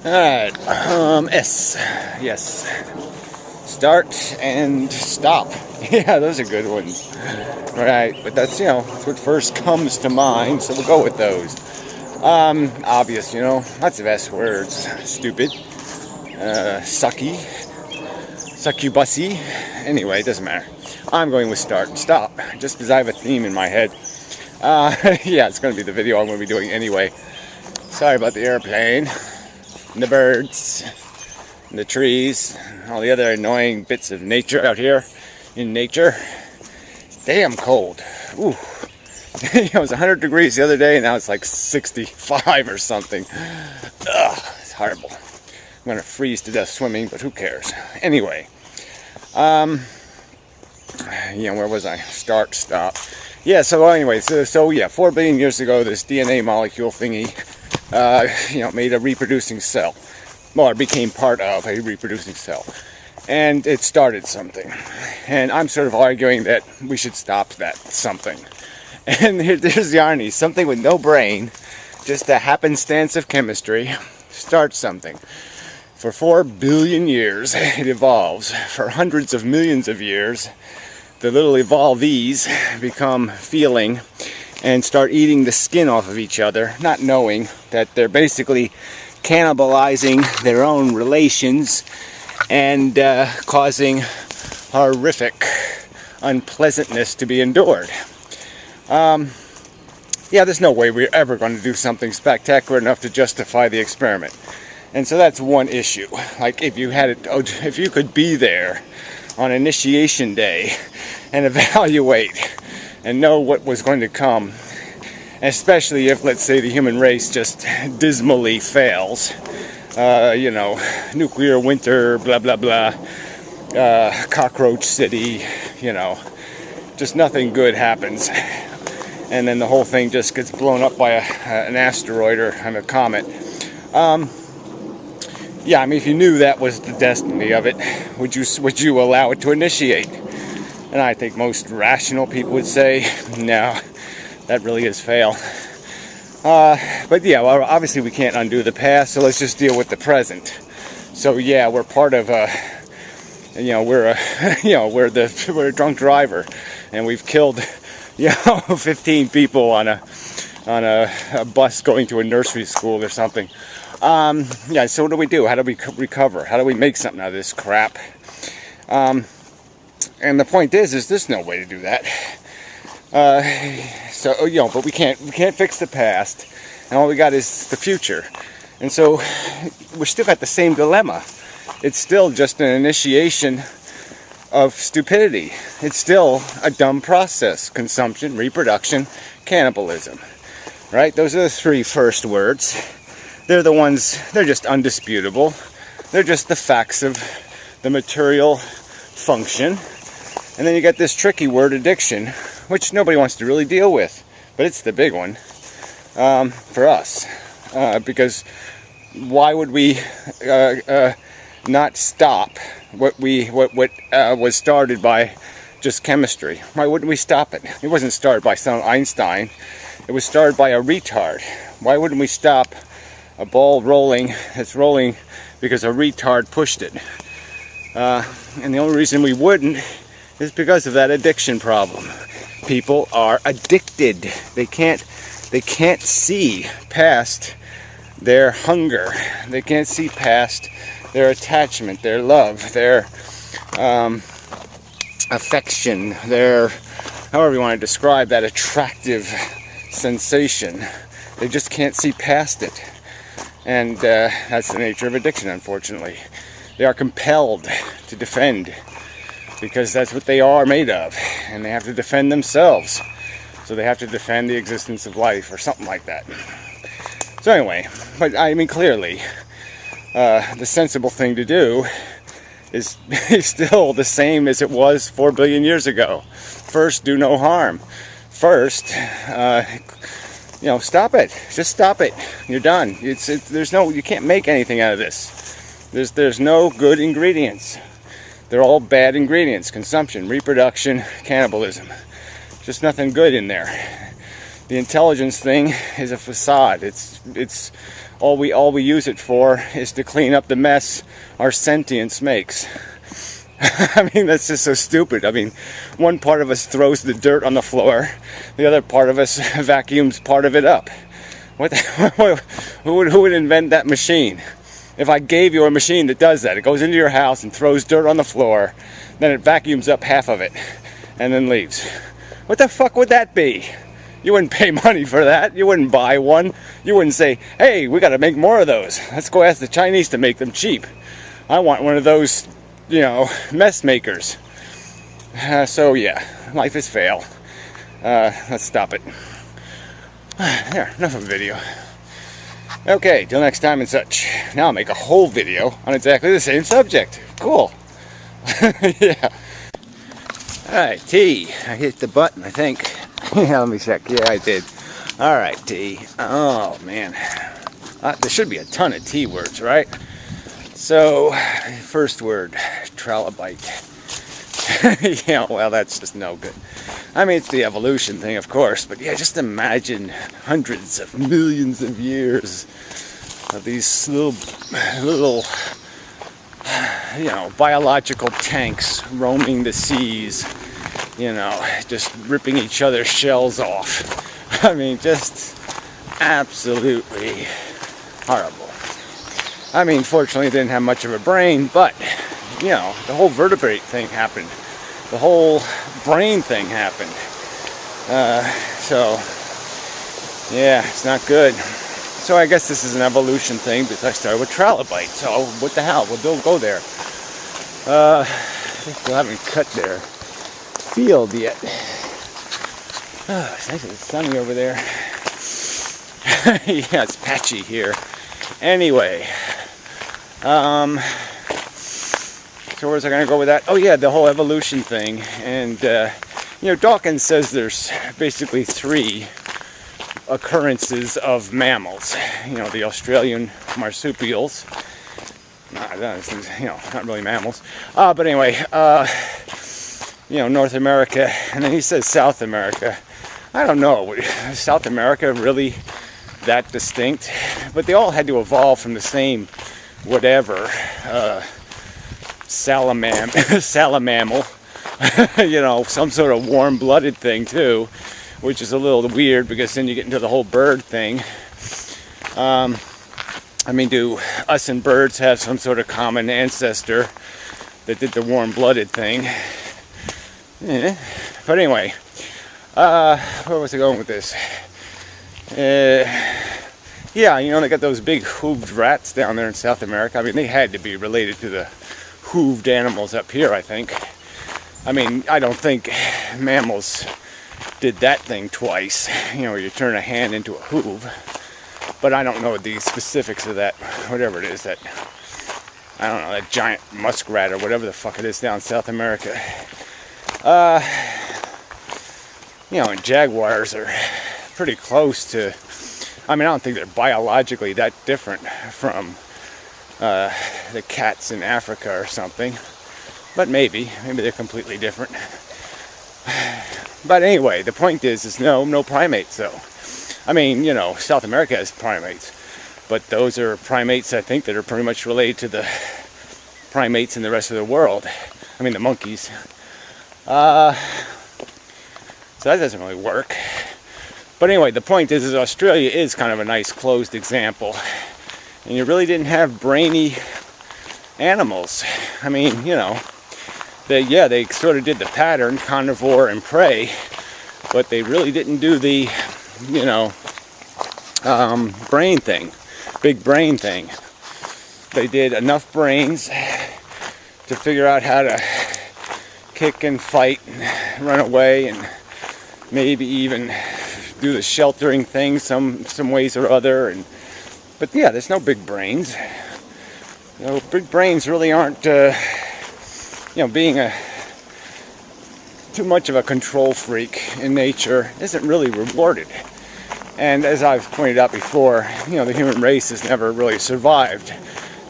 Alright, S. Yes. Start and stop. Yeah, those are good ones. Right, but that's, that's what first comes to mind, so we'll go with those. Obvious, lots of S words. Stupid. Sucky. Succubusy. Anyway, it doesn't matter. I'm going with start and stop, just because I have a theme in my head. Yeah, it's going to be the video I'm going to be doing anyway. Sorry about the airplane, and the birds, and the trees, and all the other annoying bits of nature out here in nature. Damn cold. Ooh. It was 100 degrees the other day, and now it's like 65 or something. Ugh, it's horrible. I'm going to freeze to death swimming, but who cares? Anyway. Where was I? Start, stop. Yeah, so anyway, so yeah, 4 billion years ago, this DNA molecule thingy, made a reproducing cell. Well, it became part of a reproducing cell. And it started something. And I'm sort of arguing that we should stop that something. And here's the irony. Something with no brain, just a happenstance of chemistry, starts something. For 4 billion years, it evolves. For hundreds of millions of years, the little evolvees become feeling and start eating the skin off of each other, not knowing that they're basically cannibalizing their own relations and causing horrific unpleasantness to be endured. Yeah, there's no way we're ever going to do something spectacular enough to justify the experiment. And so that's one issue. Like if you could be there on initiation day and evaluate and know what was going to come, especially if, let's say, the human race just dismally fails, nuclear winter, blah blah blah, cockroach city, just nothing good happens, and then the whole thing just gets blown up by an asteroid or a comet. Yeah, I mean, if you knew that was the destiny of it, would you allow it to initiate? And I think most rational people would say, no, that really is fail. But yeah, well, obviously we can't undo the past, so let's just deal with the present. So yeah, we're part of we're a drunk driver, and we've killed 15 people on a bus going to a nursery school or something. Yeah, so what do we do? How do we recover? How do we make something out of this crap? And the point is there's no way to do that. But we can't fix the past, and all we got is the future. And so we're still at the same dilemma. It's still just an initiation of stupidity. It's still a dumb process: consumption, reproduction, cannibalism. Right? Those are the 3 first words. They're the ones, they're just undisputable. They're just the facts of the material function. And then you get this tricky word, addiction, which nobody wants to really deal with. But it's the big one for us. Because why would we not stop what was started by just chemistry? Why wouldn't we stop it? It wasn't started by some Einstein. It was started by a retard. Why wouldn't we stop a ball rolling that's rolling because a retard pushed it? And the only reason we wouldn't is because of that addiction problem. People are addicted. They can't see past their hunger. They can't see past their attachment, their love, their affection, their, however you want to describe that attractive sensation. They just can't see past it. And that's the nature of addiction, unfortunately. They are compelled to defend, because that's what they are made of. And they have to defend themselves. So they have to defend the existence of life, or something like that. So anyway, but I mean, clearly, the sensible thing to do is still the same as it was 4 billion years ago. First, do no harm. First, stop it. Just stop it. You're done. You can't make anything out of this. There's no good ingredients. They're all bad ingredients: consumption, reproduction, cannibalism. Just nothing good in there. The intelligence thing is a facade. It's all we use it for is to clean up the mess our sentience makes. I mean, that's just so stupid. I mean, one part of us throws the dirt on the floor, the other part of us vacuums part of it up. Who would invent that machine? If I gave you a machine that does that, it goes into your house and throws dirt on the floor, then it vacuums up half of it and then leaves. What the fuck would that be? You wouldn't pay money for that. You wouldn't buy one. You wouldn't say, hey, we got to make more of those. Let's go ask the Chinese to make them cheap. I want one of those, you know, mess makers. So yeah, life is fail. Let's stop it. There, enough of a video. Okay, till next time and such. Now I'll make a whole video on exactly the same subject. Cool. Yeah. Alright, T. I hit the button, I think. Yeah, let me check. Yeah, I did. Alright, T. Oh, man. There should be a ton of T words, right? So, first word, trilobite. Yeah, well, that's just no good. I mean, it's the evolution thing, of course, but yeah, just imagine hundreds of millions of years of these little, you know, biological tanks roaming the seas, you know, just ripping each other's shells off. I mean, just absolutely horrible. I mean, fortunately, they didn't have much of a brain, but, you know, the whole vertebrate thing happened. The whole brain thing happened. So, yeah, it's not good. So I guess this is an evolution thing because I started with trilobite. So what the hell? We'll go there. Still haven't cut their field yet. Oh, it's nice and sunny over there. Yeah, it's patchy here. Anyway, so where's I going to go with that? Oh yeah, the whole evolution thing. And, you know, Dawkins says there's basically 3 occurrences of mammals. You know, the Australian marsupials. You know, not really mammals. But anyway, you know, North America. And then he says South America. I don't know. Is South America really that distinct? But they all had to evolve from the same whatever. Salamammal, you know, some sort of warm-blooded thing too, which is a little weird because then you get into the whole bird thing. I mean, do us and birds have some sort of common ancestor that did the warm-blooded thing? Yeah. But anyway, where was I going with this? Yeah, you know, they got those big hooved rats down there in South America. I mean, they had to be related to the hooved animals up here, I think. I mean, I don't think mammals did that thing twice. You know, you turn a hand into a hoof. But I don't know the specifics of that, whatever it is, that, I don't know, that giant muskrat or whatever the fuck it is down in South America. You know, and jaguars are pretty close to, I mean, I don't think they're biologically that different from the cats in Africa or something, but maybe they're completely different. But anyway, the point is no primates though. I mean, you know, South America has primates, but those are primates, I think, that are pretty much related to the primates in the rest of the world. I mean, the monkeys. So that doesn't really work. But anyway, the point is Australia is kind of a nice closed example. And you really didn't have brainy animals. I mean, you know, they sort of did the pattern, carnivore and prey, but they really didn't do the, you know, brain thing, big brain thing. They did enough brains to figure out how to kick and fight and run away and maybe even do the sheltering thing some ways or other. But yeah, there's no big brains. You know, big brains really aren't, you know, being too much of a control freak in nature isn't really rewarded. And as I've pointed out before, you know, the human race has never really survived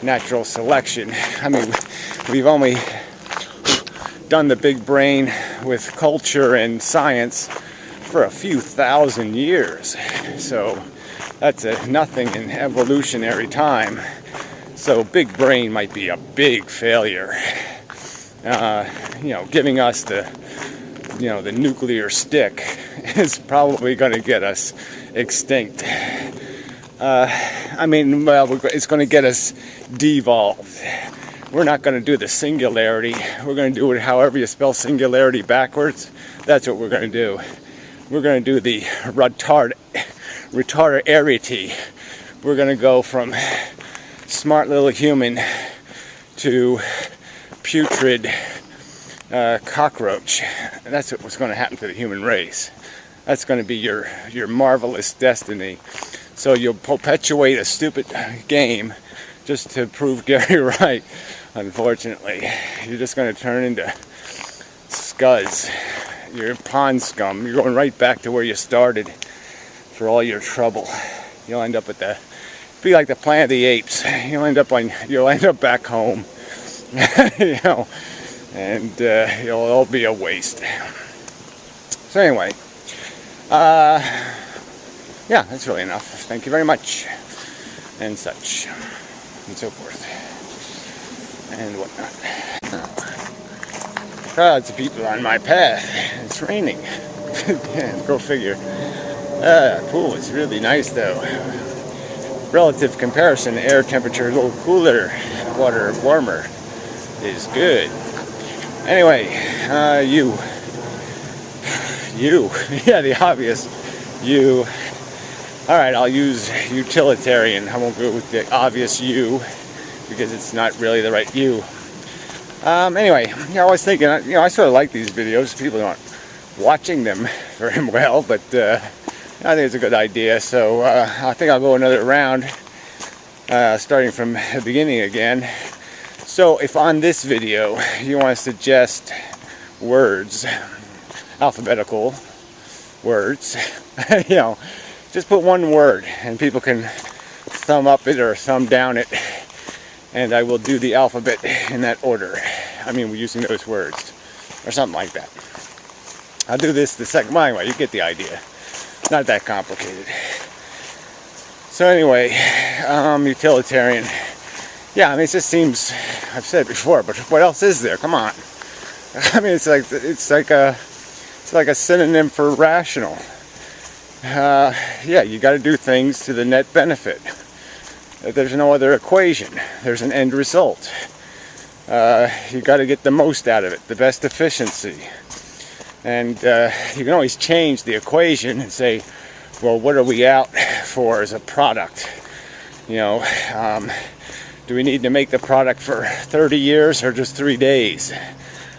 natural selection. I mean, we've only done the big brain with culture and science for a few thousand years. So That's nothing in evolutionary time. So big brain might be a big failure. Giving us the nuclear stick is probably going to get us extinct. It's going to get us devolved. We're not going to do the singularity. We're going to do it however you spell singularity backwards. That's what we're going to do. We're going to do the retardarity. We're going to go from smart little human to putrid cockroach. And that's what's going to happen to the human race. That's going to be your marvelous destiny. So you'll perpetuate a stupid game just to prove Gary right. Unfortunately, you're just going to turn into scuzz. You're pond scum. You're going right back to where you started for all your trouble. You'll end up be like the Planet of the Apes. You'll end up back home. And it'll all be a waste. So anyway, yeah, that's really enough. Thank you very much, and such, and so forth, and whatnot. Crowds of people on my path. It's raining. Yeah, go figure. Pool is really nice though. Relative comparison, the air temperature a little cooler, water warmer is good. Anyway, you, yeah, the obvious you. Alright, I'll use utilitarian. I won't go with the obvious you, because it's not really the right you. Anyway, I was thinking, I sort of like these videos. People aren't watching them very well, but I think it's a good idea. So I think I'll go another round, starting from the beginning again. So if on this video you want to suggest words, alphabetical words, just put one word and people can thumb up it or thumb down it, and I will do the alphabet in that order. I mean, we're using those words or something like that. I'll do this the second. Well, anyway, you get the idea. Not that complicated. So anyway, utilitarian. Yeah, I mean, it just seems, I've said it before, but what else is there? Come on. I mean, it's like a synonym for rational. Yeah, you got to do things to the net benefit. There's no other equation. There's an end result. You got to get the most out of it, the best efficiency. And you can always change the equation and say, well, what are we out for as a product? Do we need to make the product for 30 years or just 3 days?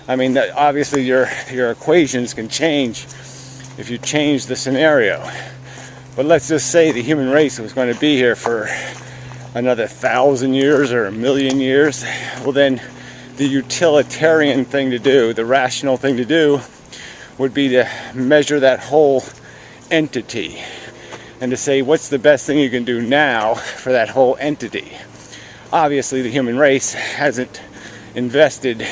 I mean, obviously your equations can change if you change the scenario. But let's just say the human race was going to be here for another 1,000 years or 1,000,000 years. Well, then the utilitarian thing to do, the rational thing to do, would be to measure that whole entity and to say, what's the best thing you can do now for that whole entity? Obviously, the human race hasn't invested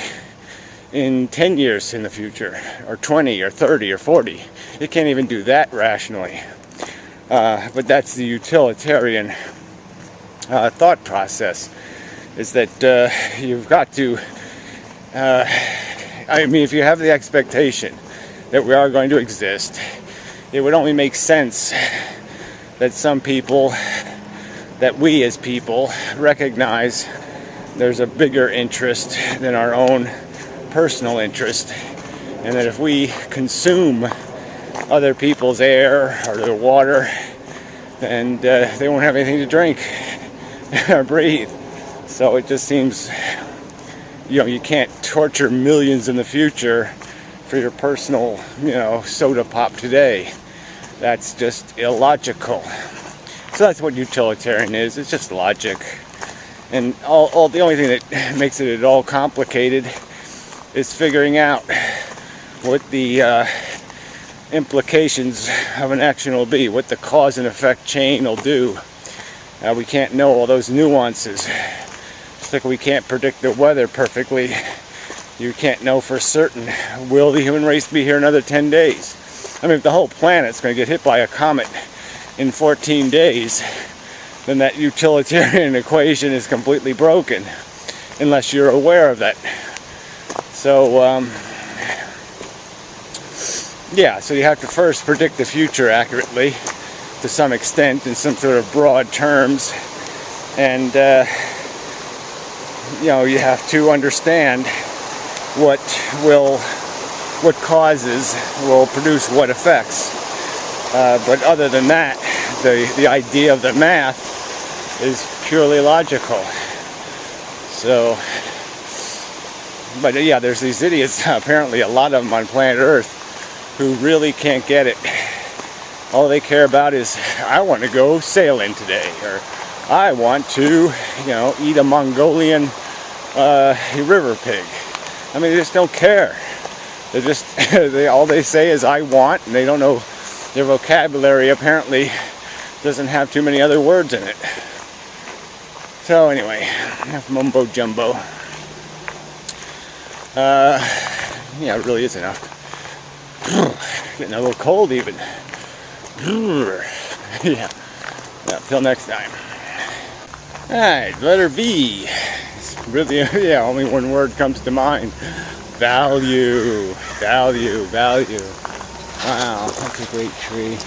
in 10 years in the future, or 20, or 30, or 40. It can't even do that rationally. But that's the utilitarian thought process, is that you've got to, if you have the expectation that we are going to exist, it would only make sense that some people, that we as people, recognize there's a bigger interest than our own personal interest, and that if we consume other people's air or their water, then they won't have anything to drink or breathe. So it just seems, you can't torture millions in the future for your personal, soda pop today. That's just illogical. So that's what utilitarian is. It's just logic. And the only thing that makes it at all complicated is figuring out what the implications of an action will be, what the cause and effect chain will do. We can't know all those nuances. Just like we can't predict the weather perfectly, you can't know for certain, will the human race be here another 10 days? I mean, if the whole planet's going to get hit by a comet in 14 days, then that utilitarian equation is completely broken, unless you're aware of that. So, yeah, so you have to first predict the future accurately, to some extent, in some sort of broad terms, and you know, you have to understand what causes will produce what effects. But other than that, the idea of the math is purely logical. So, but yeah, there's these idiots, apparently a lot of them on planet Earth, who really can't get it. All they care about is, I want to go sailing today, or I want to, you know, eat a Mongolian river pig. I mean, they just don't care. They just, all they say is, I want, and they don't know, their vocabulary apparently doesn't have too many other words in it. So anyway, enough mumbo jumbo. Yeah, it really is enough. Getting a little cold even. Yeah. Till next time. Alright, letter V. It's really, yeah, only one word comes to mind. Value. Value. Value. Wow, that's a great tree.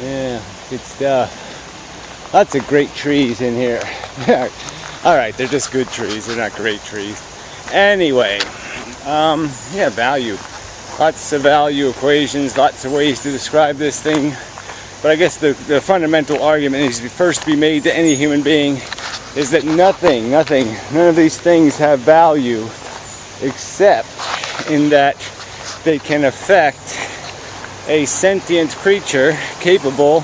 Yeah, good stuff. Lots of great trees in here. Alright, they're just good trees. They're not great trees. Anyway, yeah, value. Lots of value equations, lots of ways to describe this thing. But I guess the fundamental argument needs to first be made to any human being is that none of these things have value except in that they can affect a sentient creature capable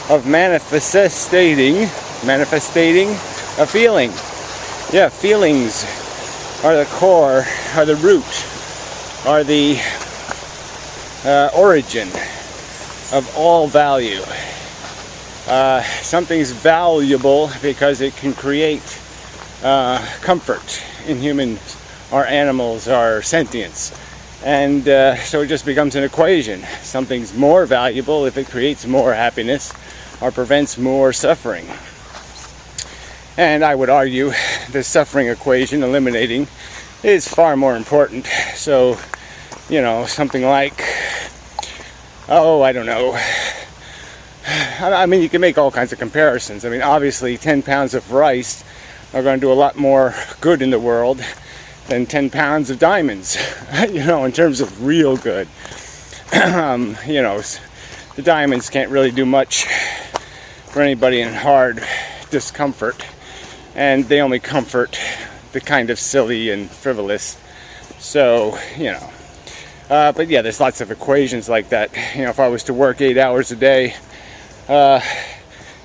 of manifesting a feeling. Yeah, feelings are the core, are the root, are the origin of all value. Something's valuable because it can create comfort in humans, or animals, or sentience. And so it just becomes an equation. Something's more valuable if it creates more happiness or prevents more suffering. And I would argue the suffering equation, eliminating, is far more important. So, you know, something like, oh, I don't know. I mean, you can make all kinds of comparisons. I mean, obviously 10 pounds of rice are going to do a lot more good in the world than 10 pounds of diamonds, you know, in terms of real good. You know, the diamonds can't really do much for anybody in hard discomfort, and they only comfort the kind of silly and frivolous. So, you know, but yeah, there's lots of equations like that. You know, if I was to work 8 hours a day,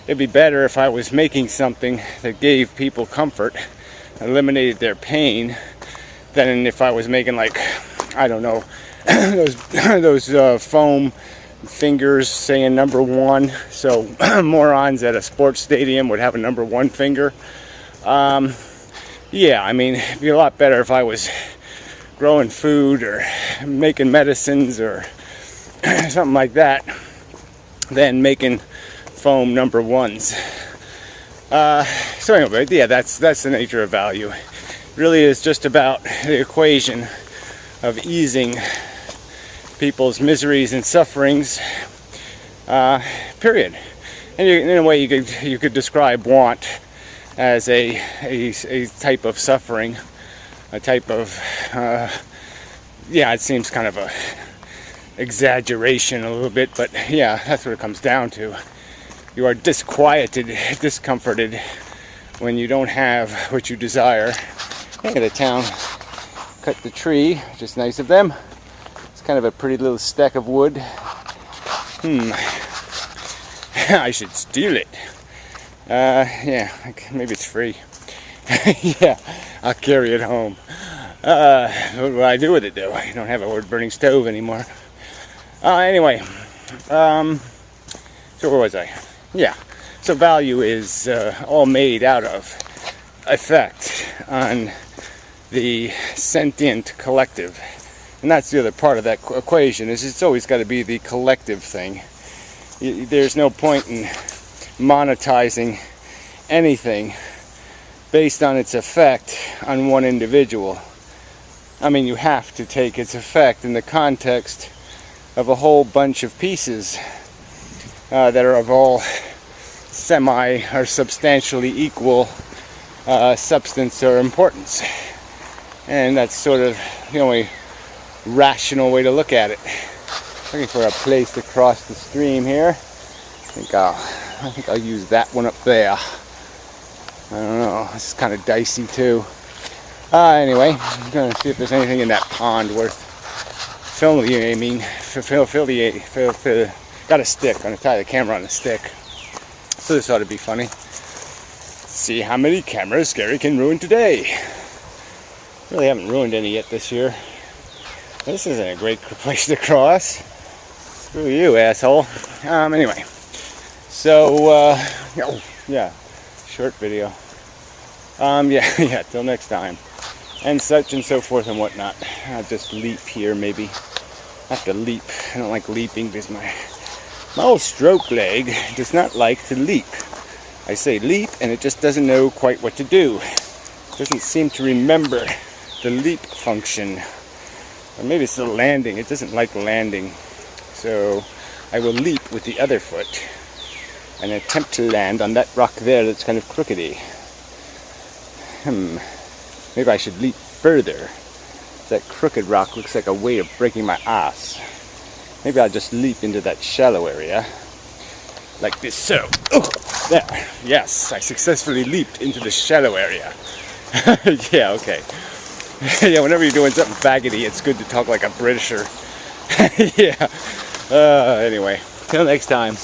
it'd be better if I was making something that gave people comfort, eliminated their pain, than if I was making, like, I don't know, those foam fingers saying number one. So morons at a sports stadium would have a number one finger. Yeah, I mean, it'd be a lot better if I was growing food or making medicines or something like that than making foam number ones. So anyway, yeah, that's the nature of value. It really is just about the equation of easing people's miseries and sufferings, period. And in a way, you could describe want as a type of suffering, a type of yeah, it seems kind of a exaggeration a little bit, but yeah, that's what it comes down to. You are disquieted, discomforted when you don't have what you desire. Look at the town cut the tree, which is nice of them. It's kind of a pretty little stack of wood. I should steal it. Yeah, maybe it's free. Yeah, I'll carry it home. What will I do with it though? I don't have a wood-burning stove anymore. Anyway, so where was I? Yeah, so value is all made out of effect on the sentient collective. And that's the other part of that equation, is it's always got to be the collective thing. there's no point in monetizing anything based on its effect on one individual. I mean, you have to take its effect in the context of a whole bunch of pieces that are of all semi or substantially equal substance or importance. And that's sort of the only rational way to look at it. Looking for a place to cross the stream here. I think I'll use that one up there. I don't know, this is kind of dicey too. Anyway, I'm gonna see if there's anything in that pond worth filming. I mean, got a stick. I'm gonna tie the camera on a stick. So this ought to be funny. See how many cameras Gary can ruin today. Really haven't ruined any yet this year. This isn't a great place to cross. Screw you, asshole. Anyway. So, oh, yeah, short video. Yeah, till next time. And such and so forth and whatnot. I'll just leap here, maybe. I have to leap. I don't like leaping because my old stroke leg does not like to leap. I say leap, and it just doesn't know quite what to do. It doesn't seem to remember the leap function. Or maybe it's the landing. It doesn't like landing. So I will leap with the other foot and attempt to land on that rock there that's kind of crookedy. Maybe I should leap further. That crooked rock looks like a way of breaking my ass. Maybe I'll just leap into that shallow area. Like this, so. Oh, there. Yes, I successfully leaped into the shallow area. Yeah, okay. Yeah, whenever you're doing something faggoty, it's good to talk like a Britisher. Yeah. Anyway, till next time.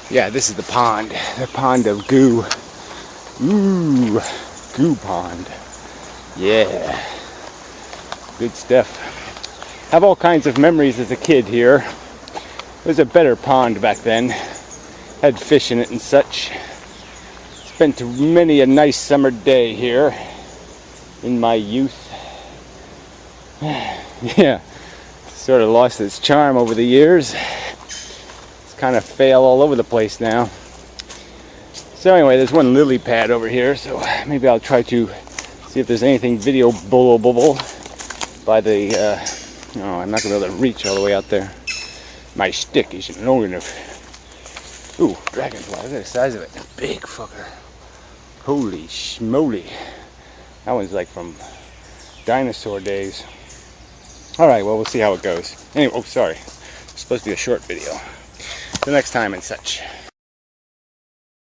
Yeah, this is the pond of goo. Ooh, goo pond. Yeah, good stuff. Have all kinds of memories as a kid here. It was a better pond back then. Had fish in it and such. Spent many a nice summer day here in my youth. Yeah, sort of lost its charm over the years. Kind of fail all over the place now. So anyway, there's one lily pad over here, so maybe I'll try to see if there's anything video-bubble by the no, I'm not gonna be able to reach all the way out there. My stick isn't long enough. Ooh, dragonfly, look at the size of it. Big fucker. Holy schmoly. That one's like from dinosaur days. Alright, well, we'll see how it goes. Anyway, oh sorry, it's supposed to be a short video. Till next time and such.